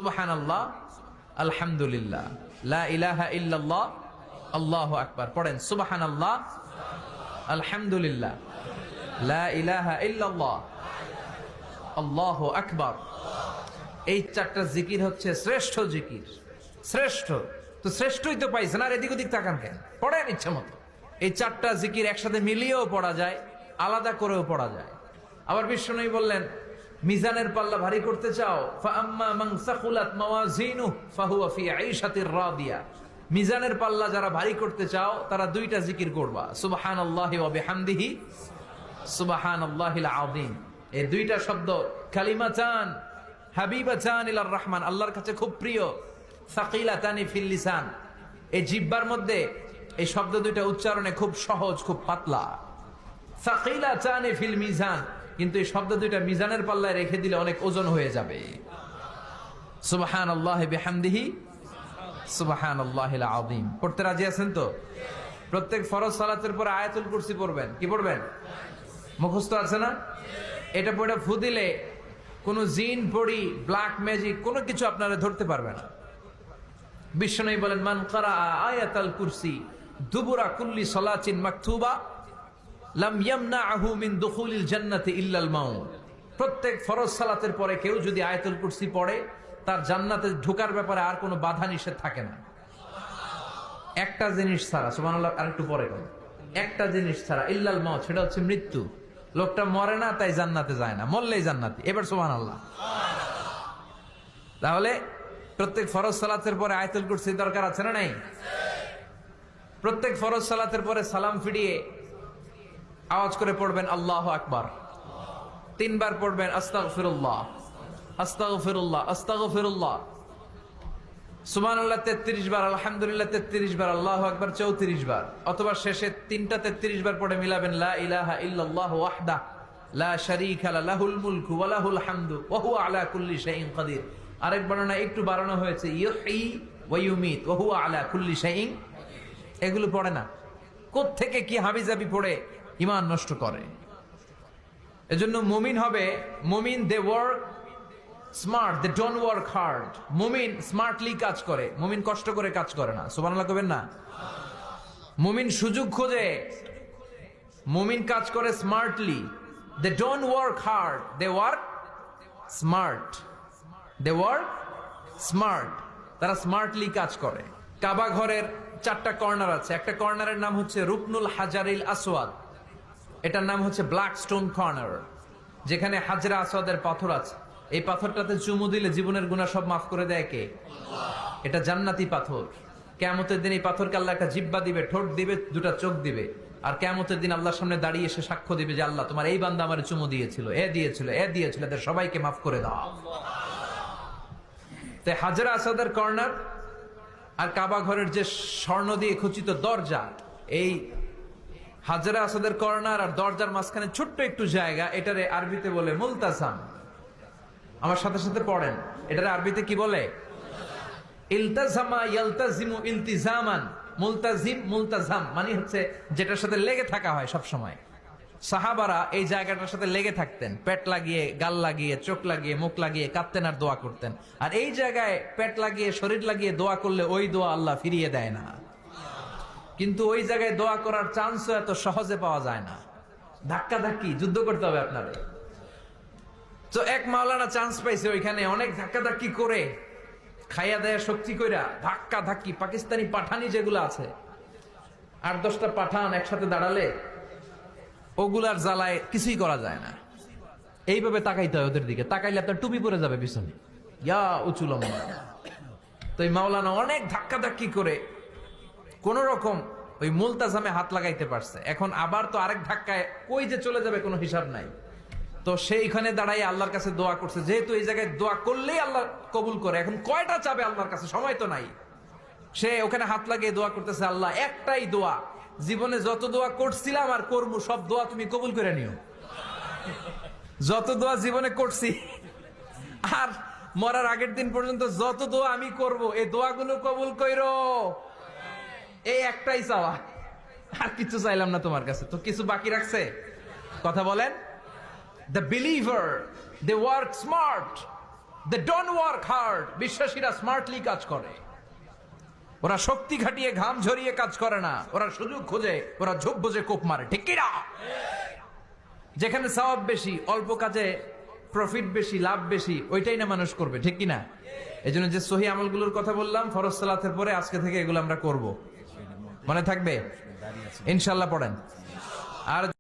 সুবহানাল্লাহ, আলহামদুলিল্লাহ, লা ইলাহা ইল্লাল্লাহ, আল্লাহু আকবার। পড়েন সুবহানাল্লাহ, আলহামদুলিল্লাহ, লা ইলাহা ইল্লাল্লাহ, আল্লাহু আকবার। এই চারটা জিকির হচ্ছে শ্রেষ্ঠ জিকির। শ্রেষ্ঠ তো শ্রেষ্ঠই তো পাইছেন, আর এদিক ওদিক তাকান কেন? পড়েন ইচ্ছা মতো। এই চারটা জিকির একসাথে মিলিয়েও পড়া যায়, আলাদা করেও পড়া যায়। আবার বিশ্বনবী বললেন, মিজানের পাল্লা ভারী করতে চাও, ফাআম্মা মান সাকুলাত মাওয়াজিনুহু ফাহুয়া ফি আইশাতির রাদিয়া। মিজানের পাল্লা যারা ভারী করতে চাও তারা দুইটা জিকির করবা, সুবহানাল্লাহি ওয়া বিহামদিহি, সুবহানাল্লাহিল আযীম। এই দুইটা শব্দ কালিমাতান হাবিবাতান ইলার রহমান, আল্লাহর কাছে খুব প্রিয়। সাকিলাতানি ফিল লিসান, এই জিহ্বার মধ্যে এই শব্দ দুইটা উচ্চারণে খুব সহজ, খুব পাতলা। সাকিলাতানি ফিল মিজান, কিন্তু এই শব্দ দুইটা মিজানের পাল্লায় রেখে দিলে অনেক ওজন হয়ে যাবে। সুবহানাল্লাহি বিহামদিহি, সুবহানাল্লাহিল আযীম। পড়তে রাজি আছেন তো? প্রত্যেক ফরজ সালাতের পর আয়াতুল কুরসি পড়বেন। কি পড়বেন? মুখস্থ আছে না? এটা পড়ে ফু দিলে কোনো জিন পড়ি, ব্ল্যাক ম্যাজিক কোনো কিছু আপনারা ধরতে পারবে না। বিশ্বনবী বলেন, মান ক্বারা আয়াতাল কুরসি দুবুরা কুল্লি সালাতিন মাকতুবা লাম ইয়ামনাহু মিন দুখুলিল জান্নাতি ইল্লাল মাউত। প্রত্যেক ফরজ সালাতের পরে কেউ যদি আয়াতুল কুরসি পড়ে, তার জান্নাতে ঢোকার ব্যাপারে আর কোনো বাধা নিষেধ থাকে না। একটা জিনিস ছাড়া, সুবহানাল্লাহ, আরেকটু পরে বলেন, একটা জিনিস ছাড়া, ইল্লাল মাউত, সেটা হচ্ছে মৃত্যু। লোকটা মরে না তাই জান্নাতে যায় না, মরলেই জান্নাতি। এবার সুবহানাল্লাহ। তাহলে প্রত্যেক ফরজ সালাতের পরে আয়াতুল কুরসি দরকার আছে না নাই? প্রত্যেক ফরজ সালাতের পরে সালাম ফিরিয়ে আওয়াজ করে পড়বেন আল্লাহু আকবার। 3 বার পড়বেন আস্তাগফিরুল্লাহ, আস্তাগফিরুল্লাহ, আস্তাগফিরুল্লাহ। সুবহানাল্লাহ 33 বার, আলহামদুলিল্লাহ 33 বার, আল্লাহু আকবার 34 বার। অথবা শেষে 3টা 33 বার পড়ে মিলাবেন লা ইলাহা ইল্লাল্লাহু ওয়াহদাহু লা শারীকা লাহুল মুলকু ওয়া লাহুল হামদু ওয়া হুয়া আলা কুল্লি শাইইন কাদির। আরেক বর্ণনা একটু বাড়ানো হয়েছে, ইউহয়ী ওয়া ইউমীত ওয়া হুয়া আলা কুল্লি শাইইন। এগুলো পড়ে না, কোত্থেকে কি হাবিজাবি পড়ে ঈমান নষ্ট করে। এজন্য মুমিন হবে, মুমিন they work smart, they don't work hard. মুমিন স্মার্টলি কাজ করে, মুমিন কষ্ট করে কাজ করে না। সুবহানাল্লাহ কবেন না? মুমিন সুযোগ খোঁজে, মুমিন কাজ করে smartly. They don't work hard, they work smart. They work smart, তারা স্মার্টলি কাজ করে। কাবা ঘরের 4টা কর্নার আছে। একটা কর্নারের নাম হচ্ছে রুকনুল হাজারিল আসওয়াদ, এটার নাম হচ্ছে ব্ল্যাক স্টোন কর্নার, যেখানে হাজরা আসওয়াদের পাথর আছে। এই পাথরটাতে চুমু দিলে জীবনের গুনাহ সব মাফ করে দেয় কে? এটা জান্নাতি পাথর। কিয়ামতের দিন এই পাথরকে আল্লাহ একটা জিহ্বা দিবে, ঠোঁট দিবে, 2টা চোখ দিবে। আর কিয়ামতের দিন আল্লাহর সামনে দাঁড়িয়ে এসে সাক্ষ্য দিবে যে আল্লাহ তোমার এই বান্দা আমারে চুমু দিয়েছিল, এ দিয়েছিল, এ দিয়েছিল, এদের সবাইকে মাফ করে দাও। তাই হাজরা আসওয়াদের কর্নার আর কাবা ঘরের যে স্বর্ণ দিয়ে খচিত দরজা, এই হাজরা আসওয়াদের কর্নার আর দরজার মাঝখানে ছোট্ট একটু জায়গা, এটারে আরবিতে বলে মুলতাজাম। আমার সাথে সাথে পড়েন, এটারে আরবিতে কি বলে? ইলতাজামা ইয়ালতাজিমু ইলতিজামান। মুলতাজিম, মুলতাজাম মানে হচ্ছে যেটার সাথে লেগে থাকা হয় সব সময়। সাহাবারা এই জায়গাটার সাথে লেগে থাকতেন, পেট লাগিয়ে, গাল লাগিয়ে, চোখ লাগিয়ে, মুখ লাগিয়ে কাঁদতেন আর দোয়া করতেন। আর এই জায়গায় পেট লাগিয়ে, শরীর লাগিয়ে দোয়া করলে ওই দোয়া আল্লাহ ফিরিয়ে দেয় না। কিন্তু ওই জায়গায় দোয়া করার চান্সও এত সহজে পাওয়া যায় না, ধাক্কা ধাক্কি যুদ্ধ করতে হবে আপনারে। তো এক মাওলানা চান্স পাইছে ওইখানে, অনেক ধাক্কা ধাক্কি করে, খাইয়া দেয়া শক্তি কইরা ধাক্কা ধাক্কি। পাকিস্তানি পাঠানি যেগুলো আছে, 8-10টা পাঠান একসাথে দাঁড়ালে ওগুলার জ্বালায় কিছুই করা যায় না। এইভাবে তাকাইতে হয় ওদের দিকে, তাকাইলে আপনার টুপি পরে যাবে পিছনে, ইয়া উঁচু লম্বা। তো এই মাওলানা অনেক ধাক্কা ধাক্কি করে কোন রকম ওই মুলতাজামে হাত লাগাইতে পারছে। এখন আবার তো আরেক ধাক্কায় কই যে চলে যাবে কোনো হিসাব নাই। তো সেইখানে দাঁড়াই আল্লাহর কাছে দোয়া করছে, যেহেতু এই জায়গায় দোয়া করলেই আল্লাহ কবুল করে, এখন কয়টা চাবে আল্লাহর কাছে, সময় তো নাই। সে ওখানে হাত লাগিয়ে দোয়া করতেছে, আল্লাহ একটাই দোয়া, জীবনে যত দোয়া করছিলাম আর করবো সব দোয়া তুমি কবুল করে নিও। যত দোয়া জীবনে করছি আর মরার আগের দিন পর্যন্ত যত দোয়া আমি করব, এই দোয়াগুলো কবুল কইরো। এই একটাই চাওয়া, আর কিছু চাইলাম না তোমার কাছে। তো কিছু বাকি রাখছে? কথা বলেন। The believer, they work smart, they don't work hard. বিশ্বাসীরা স্মার্টলি কাজ করে, ওরা শক্তি খাটিয়ে ঘাম ঝরিয়ে কাজ করে না, ওরা সুযোগ খোঁজে, ওরা ঝোপ বোঝে কোপ মারে, ঠিক কিনা? যেখানে সওয়াব বেশি, অল্প কাজে প্রফিট বেশি, লাভ বেশি, ওইটাই না মানুষ করবে, ঠিক কিনা? এই জন্য যে সহি আমলগুলোর কথা বললাম ফরজ সালাতের পরে, আজকে থেকে এগুলো আমরা করব। মনে থাকবে ইনশাল্লাহ? পড়েন। আর